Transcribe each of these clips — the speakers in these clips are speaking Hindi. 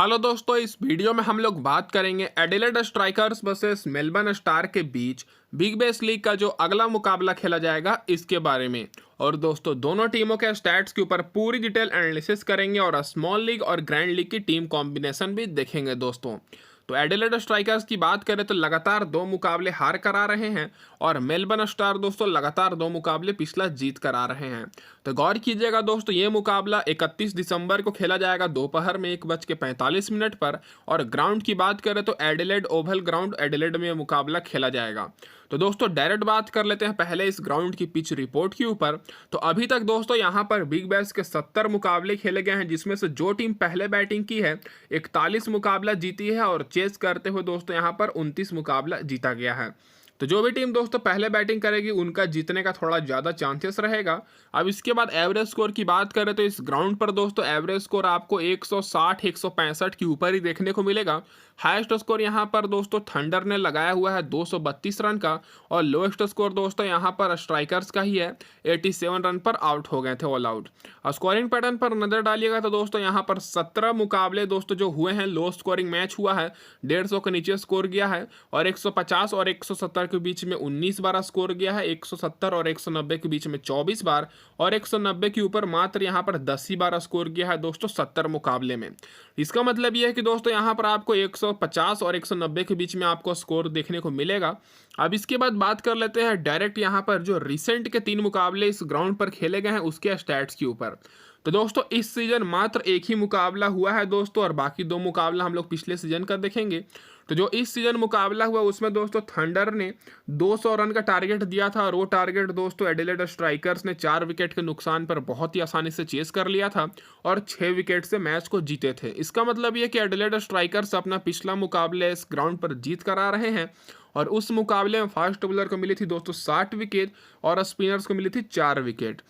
हेलो दोस्तों, इस वीडियो में हम लोग बात करेंगे Adelaide strikers versus Melbourne star के बीच बिग बैश लीग का जो अगला मुकाबला खेला जाएगा इसके बारे में। और दोस्तों, दोनों टीमों के स्टैट्स के ऊपर पूरी डिटेल एनालिसिस करेंगे और स्मॉल लीग और ग्रैंड लीग की टीम कॉम्बिनेशन भी देखेंगे दोस्तों। तो एडिलेड स्ट्राइकर्स की बात करें तो लगातार 2 मुकाबले हार कर आ रहे हैं और मेलबर्न स्टार दोस्तों लगातार 2 मुकाबले पिछला जीत कर आ रहे हैं। तो गौर कीजिएगा दोस्तों, ये मुकाबला 31 दिसंबर को खेला जाएगा दोपहर में 1:45 पर। और ग्राउंड की बात करें तो एडिलेड ओवल ग्राउंड एडिलेड में मुकाबला खेला जाएगा। तो दोस्तों डायरेक्ट बात कर लेते हैं पहले इस ग्राउंड की पिच रिपोर्ट के ऊपर। तो अभी तक दोस्तों यहाँ पर बिग बैश के 70 मुकाबले खेले गए हैं, जिसमें से जो टीम पहले बैटिंग की है 41 मुकाबला जीती है और चेस करते हुए दोस्तों यहाँ पर 29 मुकाबला जीता गया है। तो जो भी टीम दोस्तों पहले बैटिंग करेगी उनका जीतने का थोड़ा ज़्यादा चांसेस रहेगा। अब इसके बाद एवरेज स्कोर की बात करें तो इस ग्राउंड पर दोस्तों एवरेज स्कोर आपको 160 165 के ऊपर ही देखने को मिलेगा। हाईएस्ट स्कोर यहाँ पर दोस्तों थंडर ने लगाया हुआ है 232 रन का, और लोएस्ट स्कोर दोस्तों यहाँ पर स्ट्राइकर्स का ही है, 87 रन पर आउट हो गए थे ऑल आउट। स्कोरिंग पैटर्न पर नजर डालिएगा तो दोस्तों यहाँ पर 17 मुकाबले दोस्तों जो हुए हैं लो स्कोरिंग मैच हुआ है, 150 के नीचे स्कोर गया है, और 150 और 170 के बीच में 19 बार स्कोर गया है, 170 और 190 के बीच में 24 बार, और 190 के ऊपर मात्र यहाँ पर 10 ही बार स्कोर गया है दोस्तों 70 मुकाबले में। इसका मतलब यह है कि दोस्तों यहाँ पर आपको 150 और 190 के बीच में आपको स्कोर देखने को मिलेगा। अब इसके बाद बात कर लेते हैं डायरेक्ट यहाँ पर जो रिसेंट के 3 मुकाबले इस ग्राउंड पर खेले गए हैं उसके स्टैट्स के ऊपर। तो दोस्तों इस सीजन मात्र एक ही मुकाबला हुआ है दोस्तों, और बाकी 2 मुकाबला हम लोग पिछले सीजन का देखेंगे। तो जो इस सीजन मुकाबला हुआ उसमें दोस्तों थंडर ने 200 रन का टारगेट दिया था, और वो टारगेट दोस्तों एडिलेड स्ट्राइकर्स ने 4 विकेट के नुकसान पर बहुत ही आसानी से चेस कर लिया था और 6 विकेट से मैच को जीते थे। इसका मतलब ये कि एडिलेड स्ट्राइकर्स अपना पिछला मुकाबला इस ग्राउंड पर जीत कर आ रहे हैं, और उस मुकाबले में फास्ट बॉलर को मिली थी दोस्तों 60 विकेट और स्पिनर्स को मिली थी 4 विकेट।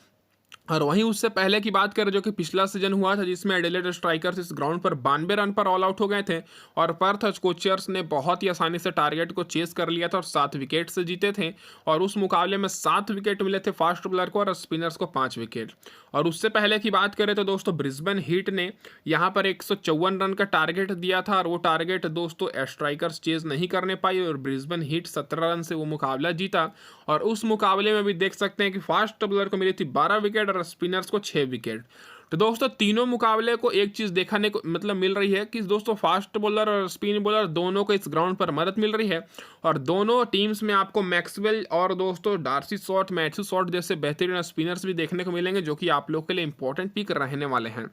और वहीं उससे पहले की बात करें जो कि पिछला सीजन हुआ था, जिसमें एडिलेड स्ट्राइकर्स इस ग्राउंड पर 92 रन पर ऑल आउट हो गए थे, और पर्थ स्कोचर्स ने बहुत ही आसानी से टारगेट को चेस कर लिया था और 7 विकेट से जीते थे। और उस मुकाबले में 7 विकेट मिले थे फास्ट बॉलर को और स्पिनर्स को 5 विकेट। और उससे पहले की बात करें तो दोस्तों ब्रिस्बेन हीट ने यहाँ पर 154 रन का टारगेट दिया था, और वो टारगेट दोस्तों स्ट्राइकर्स चेज नहीं करने पाई और ब्रिस्बेन हीट 17 रन से वो मुकाबला जीता। और उस मुकाबले में भी देख सकते हैं कि फास्ट बॉलर को मिली थी 12 विकेट और स्पिनर्स को 6 विकेट। तो दोस्तों तीनों मुकाबले को एक चीज देखने को मिल रही है कि दोस्तों फास्ट बॉलर और स्पिन बॉलर दोनों को इस ग्राउंड पर मदद मिल रही है, और दोनों टीम्स में आपको मैक्सवेल और दोस्तों डार्सी शॉट मैथ्यू शॉट जैसे बेहतरीन स्पिनर्स भी देखने को मिलेंगे, जो कि आप लोग के लिए इंपॉर्टेंट पिक रहने वाले हैं।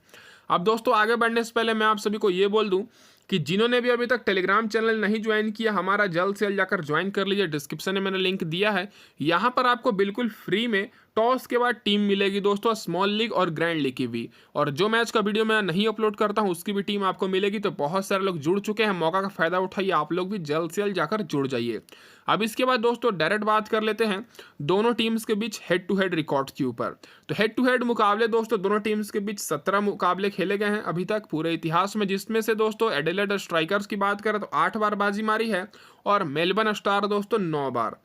अब दोस्तों आगे बढ़ने से पहले मैं आप सभी को ये बोल दूं कि जिन्होंने भी अभी तक टेलीग्राम चैनल नहीं ज्वाइन किया, हमारा जल्द से जल्द जाकर ज्वाइन कर लीजिए। डिस्क्रिप्शन में मैंने लिंक दिया है, यहाँ पर आपको बिल्कुल फ्री में टॉस के बाद टीम मिलेगी दोस्तों, स्मॉल लीग और ग्रैंड लीग की भी, और जो मैच का वीडियो मैं नहीं अपलोड करता हूँ उसकी भी टीम आपको मिलेगी। तो बहुत सारे लोग जुड़ चुके हैं, मौका का फायदा उठाइए, आप लोग भी जल्द से जल्द जाकर जुड़ जाइए। अब इसके बाद दोस्तों डायरेक्ट बात कर लेते हैं दोनों टीम्स के बीच हेड टू हेड रिकॉर्ड के ऊपर। तो हेड टू हेड मुकाबले दोस्तों दोनों टीम्स के बीच 17 मुकाबले खेले गए हैं अभी तक पूरे इतिहास में, जिसमें से दोस्तों एडिलेड स्ट्राइकर्स की बात करें तो 8 बार बाजी मारी है, और मेलबर्न स्टार दोस्तों 9 बार।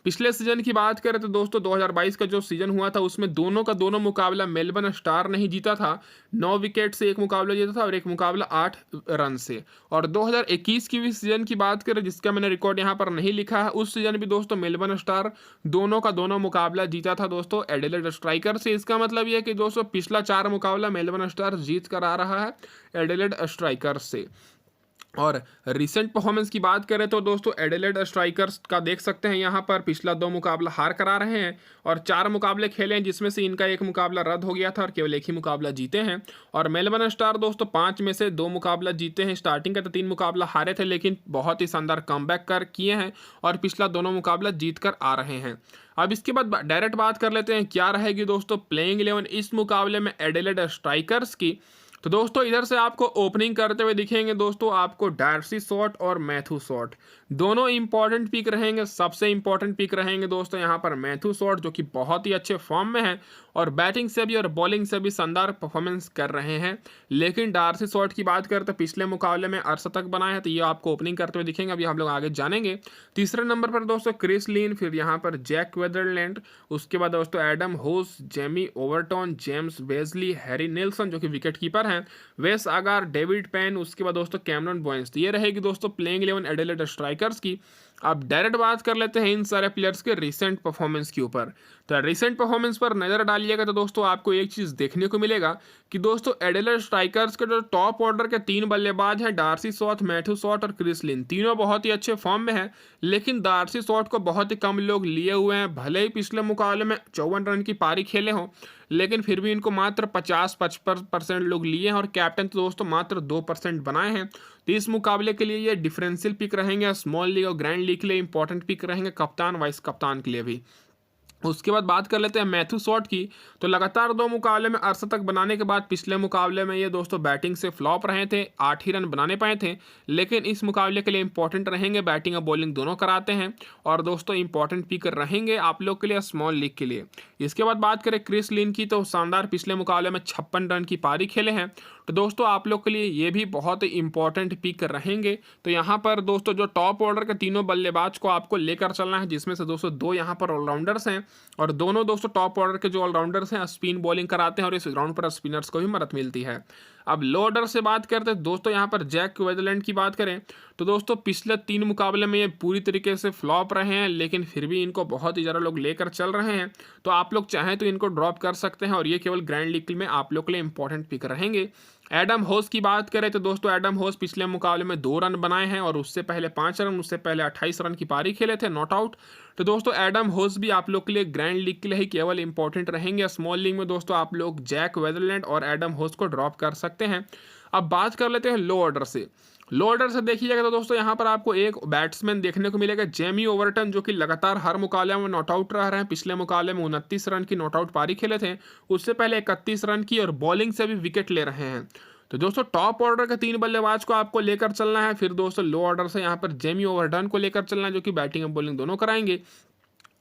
पिछले सीजन की बात करें तो दोस्तों 2022 का जो सीजन हुआ था उसमें दोनों का दोनों मुकाबला मेलबर्न स्टार नहीं जीता था, 9 विकेट से एक मुकाबला जीता था और एक मुकाबला 8 रन से। और 2021 की भी सीजन की बात करें जिसका मैंने रिकॉर्ड यहाँ पर नहीं लिखा है, उस सीजन भी दोस्तों मेलबर्न स्टार दोनों का दोनों मुकाबला जीता था दोस्तों एडिलेड स्ट्राइकर से। इसका मतलब यह है कि दोस्तों पिछला 4 मुकाबला मेलबर्न स्टार जीत कर आ रहा है एडिलेड स्ट्राइकर से। और रिसेंट परफॉर्मेंस की बात करें तो दोस्तों एडिलेड स्ट्राइकर्स का देख सकते हैं यहाँ पर पिछला 2 मुकाबला हार करा रहे हैं, और 4 मुकाबले खेले हैं जिसमें से इनका 1 मुकाबला रद्द हो गया था और केवल 1 ही मुकाबला जीते हैं। और मेलबर्न स्टार दोस्तों 5 में से 2 मुकाबला जीते हैं, स्टार्टिंग का तो 3 मुकाबला हारे थे लेकिन बहुत ही शानदार कमबैक कर किए हैं और पिछला दोनों मुकाबला जीत कर आ रहे हैं। अब इसके बाद डायरेक्ट बात कर लेते हैं क्या रहेगी दोस्तों प्लेइंग 11 इस मुकाबले में एडिलेड स्ट्राइकर्स की। तो दोस्तों इधर से आपको ओपनिंग करते हुए दिखेंगे दोस्तों आपको डार्सी शॉट और मैथ्यू शॉट, दोनों इंपॉर्टेंट पिक रहेंगे। सबसे इंपॉर्टेंट पिक रहेंगे दोस्तों यहाँ पर मैथ्यू शॉट, जो कि बहुत ही अच्छे फॉर्म में है और बैटिंग से भी और बॉलिंग से भी शानदार परफॉर्मेंस कर रहे हैं। लेकिन डार्सी शॉट की बात करें तो पिछले मुकाबले में अर्धशतक बनाए हैं, तो ये आपको ओपनिंग करते हुए दिखेंगे, अभी हम लोग आगे जानेंगे। तीसरे नंबर पर दोस्तों क्रिस लिन, फिर यहाँ पर जैक वेदरलैंड, उसके बाद दोस्तों एडम होस, Jamie Overton, James Bazley, Harry Nelson जो कि विकेट कीपर हैं वेस आगार, डेविड पेन, उसके बाद दोस्तों कैमरन बोयंस। तो ये रहेगी दोस्तों प्लेइंग 11 एडिलेड स्ट्राइकर्स की। अब डायरेक्ट बात कर लेते हैं इन सारे प्लेयर्स के रिसेंट परफॉर्मेंस के ऊपर। तो रिसेंट परफॉर्मेंस पर नजर डालिएगा तो दोस्तों आपको एक चीज देखने को मिलेगा कि दोस्तों एडिलेड स्ट्राइकर्स के जो टॉप ऑर्डर के 3 बल्लेबाज हैं, डार्सी सॉथ, मैथ्यू सॉथ और क्रिस लिन, तीनों बहुत ही अच्छे फॉर्म में हैं। लेकिन डार्सी सॉथ को बहुत ही कम लोग लिए हुए हैं। भले ही पिछले मुकाबले में 54 रन की पारी खेले हों, लेकिन फिर भी इनको मात्र 50-55% लोग लिए हैं और कैप्टन तो दोस्तों मात्र 2% बनाए हैं। तो इस मुकाबले के लिए ये डिफरेंशियल पिक रहेंगे, स्मॉल लीग और ग्रैंड लीग के लिए इंपॉर्टेंट पिक रहेंगे, कप्तान वाइस कप्तान के लिए भी। उसके बाद बात कर लेते हैं मैथ्यू सॉट की। तो लगातार 2 मुकाबले में अर्धशतक बनाने के बाद पिछले मुकाबले में ये दोस्तों बैटिंग से फ्लॉप रहे थे, 8 ही रन बनाने पाए थे। लेकिन इस मुकाबले के लिए इंपॉर्टेंट रहेंगे, बैटिंग और बॉलिंग दोनों कराते हैं और दोस्तों इंपॉर्टेंट पिक रहेंगे आप लोग के लिए स्मॉल लीग के लिए। इसके बाद बात करें क्रिस लिन की, तो शानदार पिछले मुकाबले में 56 रन की पारी खेले हैं। तो दोस्तों आप लोग के लिए ये भी बहुत ही इंपॉर्टेंट पिक रहेंगे। तो यहाँ पर दोस्तों जो टॉप ऑर्डर के तीनों बल्लेबाज को आपको लेकर चलना है, जिसमें से दोस्तों 2 यहाँ पर ऑलराउंडर्स हैं और दोनों दोस्तों टॉप ऑर्डर के जो ऑलराउंडर्स हैं स्पिन बॉलिंग कराते हैं और इस ग्राउंड पर स्पिनर्स को भी मदद मिलती है। अब लो ऑर्डर से बात करते हैं दोस्तों, यहाँ पर जैक वेदरलैंड की बात करें तो दोस्तों पिछले 3 मुकाबले में ये पूरी तरीके से फ्लॉप रहे हैं, लेकिन फिर भी इनको बहुत ही ज़्यादा लोग लेकर चल रहे हैं। तो आप लोग चाहें तो इनको ड्रॉप कर सकते हैं और ये केवल ग्रैंड लीग में आप लोग के लिए इंपॉर्टेंट पिक रहेंगे। एडम होस की बात करें तो दोस्तों एडम होस पिछले मुकाबले में 2 रन बनाए हैं और उससे पहले 5 रन, उससे पहले 28 रन की पारी खेले थे नॉट आउट। तो दोस्तों एडम होस भी आप लोग के लिए ग्रैंड लीग के लिए ही केवल इंपॉर्टेंट रहेंगे। स्मॉल लीग में दोस्तों आप लोग जैक वेदरलैंड और एडम होस को ड्रॉप कर सकते हैं। अब बात कर लेते हैं लो ऑर्डर से। लो ऑर्डर से देखिएगा तो दोस्तों यहाँ पर आपको एक बैट्समैन देखने को मिलेगा, जेमी ओवरटन, जो कि लगातार हर मुकाबले में नॉट आउट रह रहे हैं। पिछले मुकाबले में 29 रन की नॉट आउट पारी खेले थे, उससे पहले 31 रन की और बॉलिंग से भी विकेट ले रहे हैं। तो दोस्तों टॉप ऑर्डर के 3 बल्लेबाज को आपको लेकर चलना है। फिर दोस्तों लो ऑर्डर से यहाँ पर जेमी ओवरटन को लेकर चलना है, जो कि बैटिंग और बॉलिंग दोनों कराएंगे।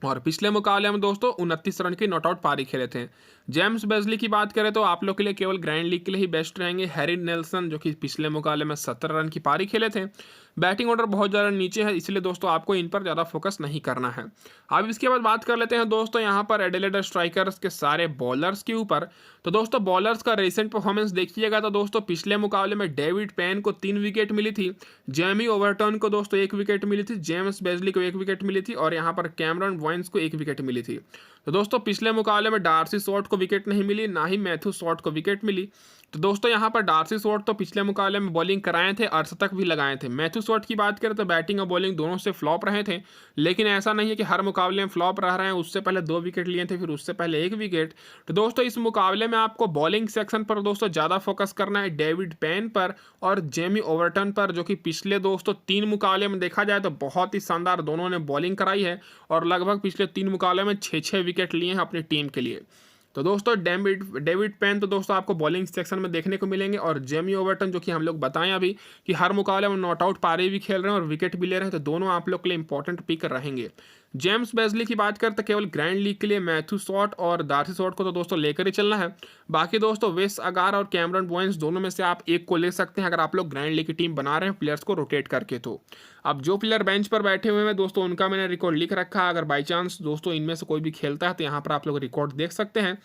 और पिछले मुकाबले में दोस्तों 29 रन की नॉट आउट पारी खेले थे। जेम्स बेजली की बात करें तो आप लोग के लिए केवल ग्रैंड लीग के लिए ही बेस्ट रहेंगे। हैरी नेल्सन, जो कि पिछले मुकाबले में 17 रन की पारी खेले थे। बैटिंग ऑर्डर बहुत ज़्यादा नीचे है, इसलिए दोस्तों आपको इन पर ज़्यादा फोकस नहीं करना है। अब इसके बाद बात कर लेते हैं दोस्तों यहाँ पर एडिलेड स्ट्राइकर्स के सारे बॉलर्स के ऊपर। तो दोस्तों बॉलर्स का रिसेंट परफॉर्मेंस देखिएगा तो दोस्तों पिछले मुकाबले में डेविड पेन को 3 विकेट मिली थी, जेमी ओवरटन को दोस्तों 1 विकेट मिली थी, जेम्स बेजली को 1 विकेट मिली थी और यहाँ पर कैमरन बोयंस को 1 विकेट मिली थी। तो दोस्तों पिछले मुकाबले में डार्सी सॉट को विकेट नहीं मिली, ना ही मैथ्यू सॉट को विकेट मिली। तो दोस्तों यहाँ पर डार्सी सॉट तो पिछले मुकाबले में बॉलिंग कराए थे, अर्धशतक भी लगाए थे। मैथ्यू सॉट की बात करें तो बैटिंग और बॉलिंग दोनों से फ्लॉप रहे थे, लेकिन ऐसा नहीं है कि हर मुकाबले में फ्लॉप रह रहे हैं। उससे पहले 2 विकेट लिए थे, फिर उससे पहले 1 विकेट। तो दोस्तों इस मुकाबले में आपको बॉलिंग सेक्शन पर दोस्तों ज़्यादा फोकस करना है, डेविड पेन पर और जेमी ओवरटन पर, जो कि पिछले दोस्तों 3 मुकाबले में देखा जाए तो बहुत ही शानदार दोनों ने बॉलिंग कराई है और लगभग पिछले 3 मुकाबले में 6-6 विकेट लिए हैं अपनी टीम के लिए। तो दोस्तों डेविड पेन तो दोस्तों आपको बॉलिंग सेक्शन में देखने को मिलेंगे और जेमी ओवरटन, जो कि हम लोग बताएं अभी कि हर मुकाबले में नॉट आउट पारी भी खेल रहे हैं और विकेट भी ले रहे हैं, तो दोनों आप लोग के लिए इंपॉर्टेंट पिक रहेंगे। जेम्स बेजली की बात करते केवल ग्रैंड लीग के लिए मैथ्यू सॉट और डार्सी सॉट को तो दोस्तों लेकर ही चलना है। बाकी दोस्तों वेस अगार और कैमरन बोयंस दोनों में से आप एक को ले सकते हैं अगर आप लोग ग्रैंड लीग की टीम बना रहे हैं प्लेयर्स को रोटेट करके। तो अब जो प्लेयर बेंच पर बैठे हुए हैं दोस्तों उनका मैंने रिकॉर्ड लिख रखा है, अगर बाई चांस दोस्तों इनमें से कोई भी खेलता है तो यहाँ पर आप लोग रिकॉर्ड देख सकते हैं,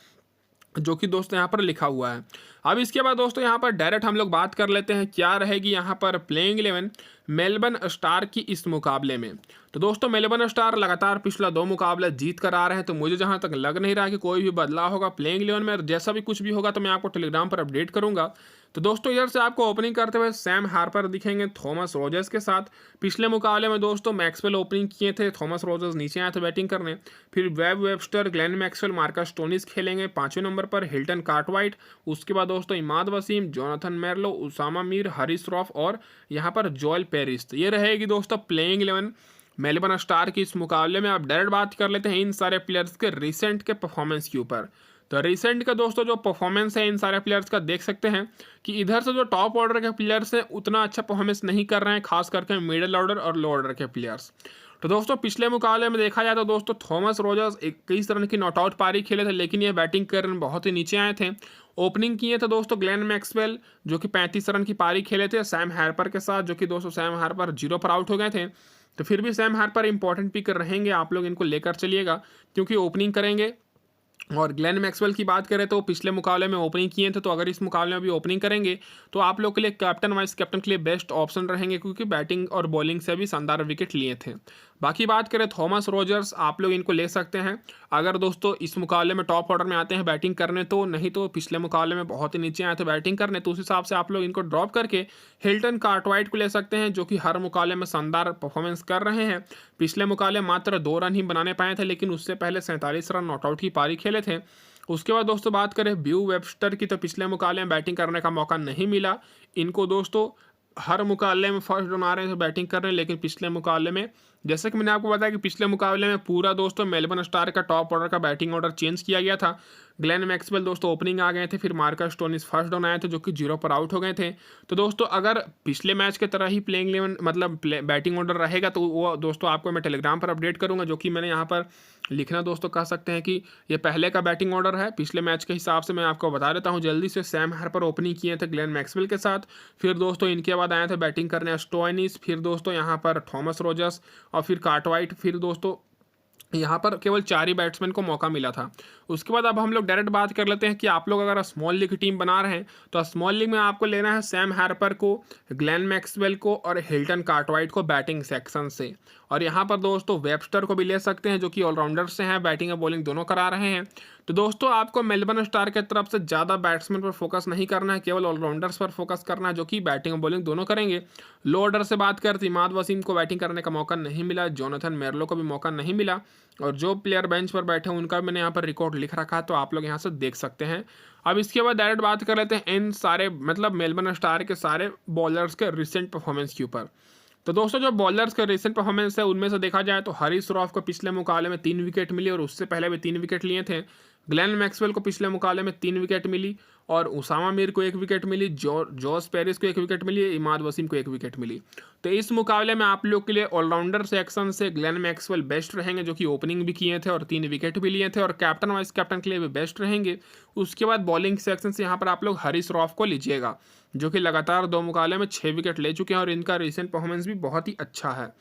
जो कि दोस्तों यहाँ पर लिखा हुआ है। अब इसके बाद दोस्तों यहाँ पर डायरेक्ट हम लोग बात कर लेते हैं क्या रहेगी यहाँ पर प्लेइंग 11 मेलबर्न स्टार की इस मुकाबले में। तो दोस्तों मेलबर्न स्टार लगातार पिछला 2 मुकाबले जीत कर आ रहे हैं, तो मुझे जहाँ तक लग नहीं रहा कि कोई भी बदलाव होगा प्लेइंग 11 में। जैसा भी कुछ भी होगा तो मैं आपको टेलीग्राम पर अपडेट करूंगा। तो दोस्तों इधर से आपको ओपनिंग करते हुए सैम हार्पर दिखेंगे थॉमस रोजर्स के साथ। पिछले मुकाबले में दोस्तों मैक्सवेल ओपनिंग किए थे, थॉमस रोजर्स नीचे आए थे बैटिंग करने। फिर web Webster, Glenn Maxwell, Marcus Stoinis खेलेंगे 5वें नंबर पर, हिल्टन कार्टवाइट। उसके बाद दोस्तों इमाद वसीम, जोनाथन मेरलो, उसामा मीर, हरीश रॉफ और यहाँ पर जोएल पेरिस। तो ये रहेगी दोस्तों प्लेइंग 11 मेलबर्न स्टार की इस मुकाबले में। आप डायरेक्ट बात कर लेते हैं इन सारे प्लेयर्स के रिसेंट के परफॉर्मेंस के ऊपर। तो रिसेंट का दोस्तों जो परफॉर्मेंस है इन सारे प्लेयर्स का देख सकते हैं कि इधर से जो टॉप ऑर्डर के प्लेयर्स हैं उतना अच्छा परफॉर्मेंस नहीं कर रहे हैं, खास करके मिडिल ऑर्डर और लो ऑर्डर के प्लेयर्स। तो दोस्तों पिछले मुकाबले में देखा जाए तो दोस्तों थॉमस रोजर्स 21 रन की नॉट आउट पारी खेले थे, लेकिन ये बैटिंग कर बहुत ही नीचे आए थे। ओपनिंग किए थे दोस्तों ग्लेन मैक्सवेल, जो कि 35 रन की पारी खेले थे सैम हार्पर के साथ, जो कि दोस्तों सैम हार्पर 0 पर आउट हो गए थे। तो फिर भी सैम हार्पर इंपॉर्टेंट पिक रहेंगे, आप लोग इनको लेकर चलिएगा क्योंकि ओपनिंग करेंगे और ग्लेन मैक्सवेल की बात करें तो पिछले मुकाबले में ओपनिंग किए थे, तो अगर इस मुकाबले में भी ओपनिंग करेंगे तो आप लोग के लिए कैप्टन वाइस कैप्टन के लिए बेस्ट ऑप्शन रहेंगे, क्योंकि बैटिंग और बॉलिंग से भी शानदार विकेट लिए थे। बाकी बात करें थॉमस रोजर्स, आप लोग इनको ले सकते हैं अगर दोस्तों इस मुकाबले में टॉप ऑर्डर में आते हैं बैटिंग करने, तो नहीं तो पिछले मुकाबले में बहुत ही नीचे आए थे बैटिंग करने, तो उस हिसाब से आप लोग इनको ड्रॉप करके हिल्टन कार्टवाइट को ले सकते हैं, जो कि हर मुकाबले में शानदार परफॉर्मेंस कर रहे हैं। पिछले मुकाबले मात्र 2 रन ही बनाने पाए थे, लेकिन उससे पहले 47 रन नॉटआउट की पारी खेले थे। उसके बाद दोस्तों बात करें ब्यू वेबस्टर की, तो पिछले मुकाबले में बैटिंग करने का मौका नहीं मिला इनको दोस्तों। हर मुकाबले में फर्स्ट डाउन आ रहे हैं तो बैटिंग कर रहे हैं, लेकिन पिछले मुकाबले में जैसे कि मैंने आपको बताया कि पिछले मुकाबले में पूरा दोस्तों मेलबर्न स्टार का टॉप ऑर्डर का बैटिंग ऑर्डर चेंज किया गया था। ग्लेन मैक्सवेल दोस्तों ओपनिंग आ गए थे, फिर मार्कस स्टोनिस फर्स्ट डाउन आए थे जो कि 0 पर आउट हो गए थे। तो दोस्तों अगर पिछले मैच की तरह ही प्लेइंग 11 मतलब बैटिंग ऑर्डर रहेगा तो वो दोस्तों आपको मैं टेलीग्राम पर अपडेट करूंगा, जो कि मैंने यहाँ पर लिखना दोस्तों कह सकते हैं कि ये पहले का बैटिंग ऑर्डर है। पिछले मैच के हिसाब से मैं आपको बता देता हूँ जल्दी से। सैम हार्पर ओपनिंग किए थे ग्लेन मैक्सवेल के साथ, फिर दोस्तों इनके बाद आए थे बैटिंग करने स्टोइनिस, फिर दोस्तों यहाँ पर थॉमस रोजर्स और फिर कार्टवाइट, फिर दोस्तों यहाँ पर केवल 4 ही बैट्समैन को मौका मिला था। उसके बाद अब हम लोग डायरेक्ट बात कर लेते हैं कि आप लोग अगर स्मॉल लीग की टीम बना रहे हैं तो स्मॉल लीग में आपको लेना है सैम हार्पर को, ग्लेन मैक्सवेल को और हिल्टन कार्टवाइट को बैटिंग सेक्शन से। और यहाँ पर दोस्तों वेबस्टर को भी ले सकते हैं जो कि ऑलराउंडर से हैं, बैटिंग और बॉलिंग दोनों करा रहे हैं। तो दोस्तों आपको मेलबर्न स्टार की तरफ से ज़्यादा बैट्समैन पर फोकस नहीं करना है, केवल ऑलराउंडर्स पर फोकस करना है जो कि बैटिंग और बॉलिंग दोनों करेंगे। लो ऑर्डर से बात करते इमाद वसीम को बैटिंग करने का मौका नहीं मिला, जोनाथन मेरलो को भी मौका नहीं मिला, और जो प्लेयर बेंच पर बैठे हैं उनका मैंने यहाँ पर रिकॉर्ड लिख रखा है, तो आप लोग यहाँ से देख सकते हैं। अब इसके बाद डायरेक्ट बात कर लेते हैं इन सारे मतलब मेलबर्न स्टार के सारे बॉलर्स के रिसेंट परफॉर्मेंस के ऊपर। तो दोस्तों जो बॉलर्स का रिसेंट परफॉर्मेंस है उनमें से देखा जाए तो हरीश रॉफ को पिछले मुकाबले में 3 विकेट मिली और उससे पहले भी 3 विकेट लिए थे। ग्लेन मैक्सवेल को पिछले मुकाबले में 3 विकेट मिली और उसामा मीर को 1 विकेट मिली, जॉस पेरिस को 1 विकेट मिली, इमाद वसीम को 1 विकेट मिली। तो इस मुकाबले में आप लोग के लिए ऑलराउंडर सेक्शन से ग्लेन मैक्सवेल बेस्ट रहेंगे जो कि ओपनिंग भी किए थे और 3 विकेट भी लिए थे, और कैप्टन वाइस कैप्टन के लिए भी बेस्ट रहेंगे। उसके बाद बॉलिंग सेक्शन से यहाँ पर आप लोग हरीश रॉफ को लीजिएगा जो कि लगातार 2 मुकाबले में 6 विकेट ले चुके हैं और इनका रिसेंट परफॉर्मेंस भी बहुत ही अच्छा है।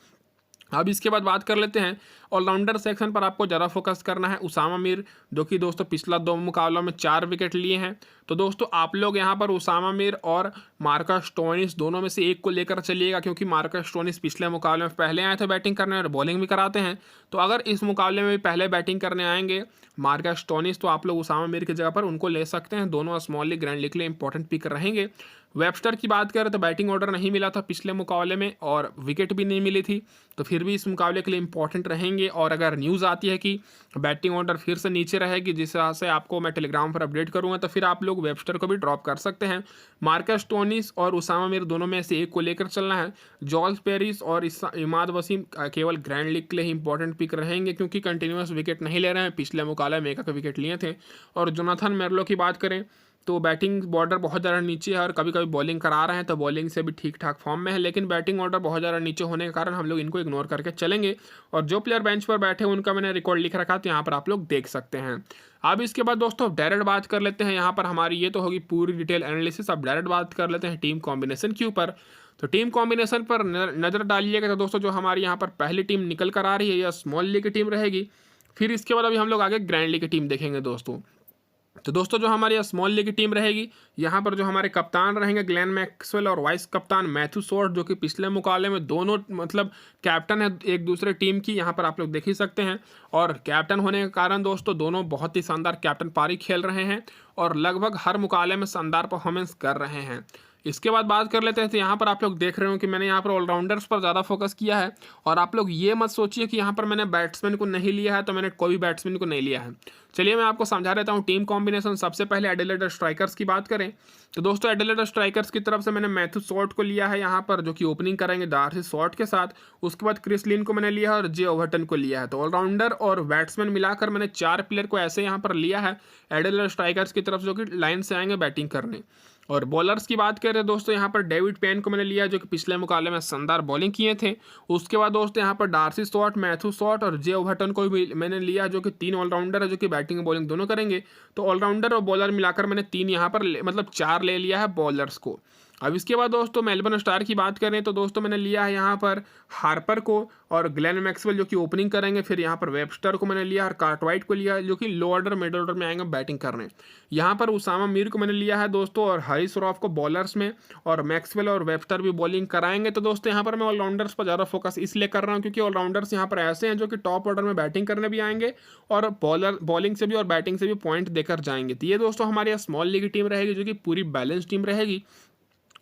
अब इसके बाद बात कर लेते हैं ऑलराउंडर सेक्शन पर आपको ज़्यादा फोकस करना है उसामा मीर, जो कि दोस्तों पिछला 2 मुकाबलों में 4 विकेट लिए हैं। तो दोस्तों आप लोग यहाँ पर उसामा मीर और मार्कस स्टोइनिस दोनों में से एक को लेकर चलिएगा, क्योंकि मार्कस स्टोइनिस पिछले मुकाबले में पहले आए थे बैटिंग करने और बॉलिंग भी कराते हैं। तो अगर इस मुकाबले में भी पहले बैटिंग करने आएंगे मार्कस स्टोइनिस तो आप लोग उसामा मीर की जगह पर उनको ले सकते हैं। दोनों स्मॉल लीग ग्रैंड लीग के लिए इंपॉर्टेंट पिक रहेंगे। वेबस्टर की बात करें तो बैटिंग ऑर्डर नहीं मिला था पिछले मुकाबले में और विकेट भी नहीं मिली थी, तो फिर भी इस मुकाबले के लिए इंपॉर्टेंट रहेंगे। और अगर न्यूज़ आती है कि बैटिंग ऑर्डर फिर से नीचे रहेगी जिस तरह से आपको मैं टेलीग्राम पर अपडेट करूंगा, तो फिर आप लोग वेबस्टर को भी ड्रॉप कर सकते हैं। मार्कस स्टोइनिस और उसामा मीर दोनों में से एक को लेकर चलना है। जॉस पेरिस और इमाद वसीम केवल ग्रैंड लीग के लिए इंपॉर्टेंट पिक रहेंगे, क्योंकि कंटिन्यूस विकेट नहीं ले रहे हैं, पिछले मुकाबले में 1 विकेट लिए थे। और जोनाथन मेरलो की बात करें तो बैटिंग बॉर्डर बहुत ज़्यादा नीचे है और कभी कभी बॉलिंग करा रहे हैं, तो बॉलिंग से भी ठीक ठाक फॉर्म में है, लेकिन बैटिंग ऑर्डर बहुत ज़्यादा नीचे होने के कारण हम लोग इनको इग्नोर करके चलेंगे। और जो प्लेयर बेंच पर बैठे हैं उनका मैंने रिकॉर्ड लिख रखा, तो यहाँ पर आप लोग देख सकते हैं। अब इसके बाद दोस्तों डायरेक्ट बात कर लेते हैं, यहाँ पर हमारी ये तो होगी पूरी डिटेल एनालिसिस। अब डायरेक्ट बात कर लेते हैं टीम कॉम्बिनेशन के ऊपर। तो टीम कॉम्बिनेशन पर नज़र डालिएगा तो दोस्तों जो हमारी यहाँ पर पहली टीम निकल कर आ रही है यह स्मॉल लीग की टीम रहेगी। फिर इसके बाद अभी हम लोग आगे ग्रैंड लीग की टीम देखेंगे दोस्तों। तो दोस्तों जो हमारी स्मॉल लीग की टीम रहेगी यहाँ पर जो हमारे कप्तान रहेंगे ग्लेन मैक्सवेल और वाइस कप्तान मैथ्यू शॉर्ट, जो कि पिछले मुकाबले में दोनों मतलब कैप्टन है एक दूसरे टीम की, यहाँ पर आप लोग देख ही सकते हैं। और कैप्टन होने के कारण दोस्तों दोनों बहुत ही शानदार कैप्टन पारी खेल रहे हैं और लगभग हर मुकाबले में शानदार परफॉर्मेंस कर रहे हैं। इसके बाद बात कर लेते हैं, तो यहाँ पर आप लोग देख रहे हो कि मैंने यहाँ पर ऑलराउंडर्स पर ज़्यादा फोकस किया है। और आप लोग ये मत सोचिए कि यहाँ पर मैंने बैट्समैन को नहीं लिया है तो मैंने कोई भी बैट्समैन को नहीं लिया है। चलिए मैं आपको समझा देता हूँ टीम कॉम्बिनेशन। सबसे पहले एडिलेड स्ट्राइकर्स की बात करें तो दोस्तों एडिलेड स्ट्राइकर्स की तरफ से मैंने मैथ्यू शॉर्ट को लिया है यहाँ पर, जो कि ओपनिंग करेंगे डार्सी शॉर्ट के साथ। उसके बाद क्रिस लिन को मैंने लिया है और जे ओवर्टन को लिया है। तो ऑलराउंडर और बैट्समैन मिलाकर मैंने 4 प्लेयर को ऐसे यहाँ पर लिया है एडिलेड स्ट्राइकर्स की तरफ, जो कि लाइन से आएंगे बैटिंग करने। और बॉलर्स की बात करें दोस्तों यहाँ पर डेविड पेन को मैंने लिया जो कि पिछले मुकाबले में शानदार बॉलिंग किए थे। उसके बाद दोस्तों यहाँ पर डार्सी शॉर्ट, मैथ्यू शॉर्ट और जे ओवर्टन को भी मैंने लिया, जो कि 3 ऑलराउंडर है जो कि बैटिंग और बॉलिंग दोनों करेंगे। तो ऑलराउंडर और बॉलर मिलाकर मैंने 3 यहाँ पर मतलब 4 ले लिया है बॉलर्स को। अब इसके बाद दोस्तों मेलबर्न स्टार की बात करें तो दोस्तों मैंने लिया है यहाँ पर हार्पर को और ग्लेन मैक्सवेल जो कि ओपनिंग करेंगे, फिर यहाँ पर वेबस्टर को मैंने लिया और कार्टवाइट को लिया जो कि लो ऑर्डर मिडल ऑर्डर में आएंगे बैटिंग करने। यहाँ पर उसामा मीर को मैंने लिया है दोस्तों और हरीश रॉफ को बॉलर्स में, और मैक्सवेल और वेबस्टर भी बॉलिंग कराएंगे। तो दोस्तों यहाँ पर मैं ऑलराउंडर्स पर ज़्यादा फोकस इसलिए कर रहा हूँ क्योंकि ऑलराउंडर्स यहाँ पर ऐसे हैं जो कि टॉप ऑर्डर में बैटिंग करने भी आएंगे और बॉलिंग से भी और बैटिंग से भी पॉइंट देकर जाएंगे। तो ये दोस्तों हमारी स्मॉल लीग की टीम रहेगी जो कि पूरी बैलेंस टीम रहेगी।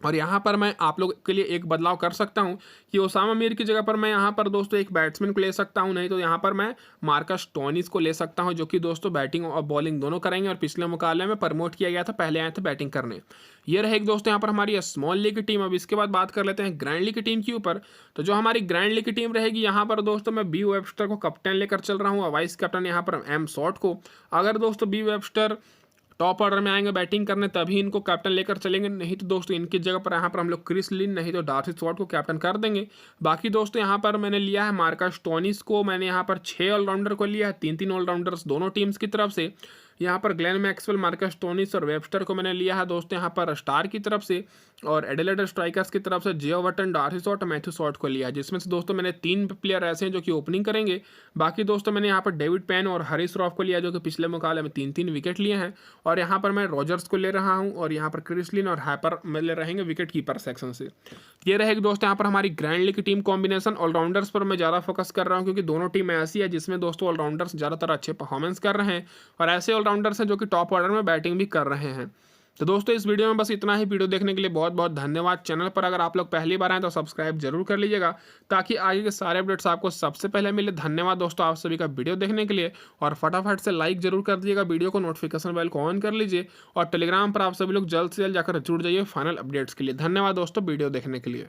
और यहाँ पर मैं आप लोग के लिए एक बदलाव कर सकता हूँ कि ओसामा मीर की जगह पर मैं यहाँ पर दोस्तों एक बैट्समैन को ले सकता हूँ, नहीं तो यहाँ पर मैं मार्कस स्टोनिस को ले सकता हूँ जो कि दोस्तों बैटिंग और बॉलिंग दोनों करेंगे और पिछले मुकाबले में प्रमोट किया गया था, पहले आए थे बैटिंग करने। ये रहेगी दोस्तों यहाँ पर हमारी स्मॉल लीग की टीम। अब इसके बाद बात कर लेते हैं ग्रैंड लीग की टीम के ऊपर। तो जो हमारी ग्रैंड लीग की टीम रहेगी यहाँ पर दोस्तों मैं बी वेबस्टर को कैप्टन लेकर चल रहा हूँ और वाइस कैप्टन यहाँ पर एम शॉट को। अगर दोस्तों बी वेबस्टर टॉप ऑर्डर में आएंगे बैटिंग करने तभी इनको कैप्टन लेकर चलेंगे, नहीं तो दोस्तों इनकी जगह पर यहाँ पर हम लोग क्रिस लिन नहीं तो डार्सी शॉट को कैप्टन कर देंगे। बाकी दोस्तों यहाँ पर मैंने लिया है मार्कस स्टोनिस को, मैंने यहाँ पर 6 ऑलराउंडर को लिया है, 3-3 ऑलराउंडर्स दोनों टीम्स की तरफ से। यहाँ पर ग्लेन मैक्सवेल, मार्कस स्टोनिस और वेबस्टर को मैंने लिया है दोस्तों यहाँ पर स्टार की तरफ से, और एडिलेड स्ट्राइकर्स की तरफ से जियो बटन, डार्सी शॉट, मैथ्यू शॉट को लिया है, जिसमें से दोस्तों मैंने 3 प्लेयर ऐसे हैं जो कि ओपनिंग करेंगे। बाकी दोस्तों मैंने यहाँ पर डेविड पेन और हरीश रॉफ को लिया जो कि पिछले मुकाबले में 3-3 विकेट लिए हैं, और यहाँ पर मैं रॉजर्स को ले रहा हूँ और यहाँ पर क्रिस लिन और हैपर में ले रहेंगे विकेट कीपर सेक्शन से। ये रहेगी दोस्तों यहाँ पर हमारी ग्रैंड लीग की टीम कॉम्बिनेशन। ऑलराउंडर्स पर मैं ज़्यादा फोकस कर रहा हूँ क्योंकि दोनों टीम ऐसी है जिसमें दोस्तों ऑलराउंडर्स ज़्यादातर अच्छे परफॉर्मेंस कर रहे हैं और ऐसे ऑलराउंडर्स हैं जो कि टॉप ऑर्डर में बैटिंग भी कर रहे हैं। तो दोस्तों इस वीडियो में बस इतना ही। वीडियो देखने के लिए बहुत बहुत धन्यवाद। चैनल पर अगर आप लोग पहली बार आए तो सब्सक्राइब जरूर कर लीजिएगा ताकि आगे के सारे अपडेट्स आपको सबसे पहले मिले। धन्यवाद दोस्तों आप सभी का वीडियो देखने के लिए, और फटाफट से लाइक जरूर कर दीजिएगा वीडियो को, नोटिफिकेशन बेल को ऑन कर लीजिए, और टेलीग्राम पर आप सभी लोग जल्द से जल्द जाकर जुड़ जाइए फाइनल अपडेट्स के लिए। धन्यवाद दोस्तों वीडियो देखने के लिए।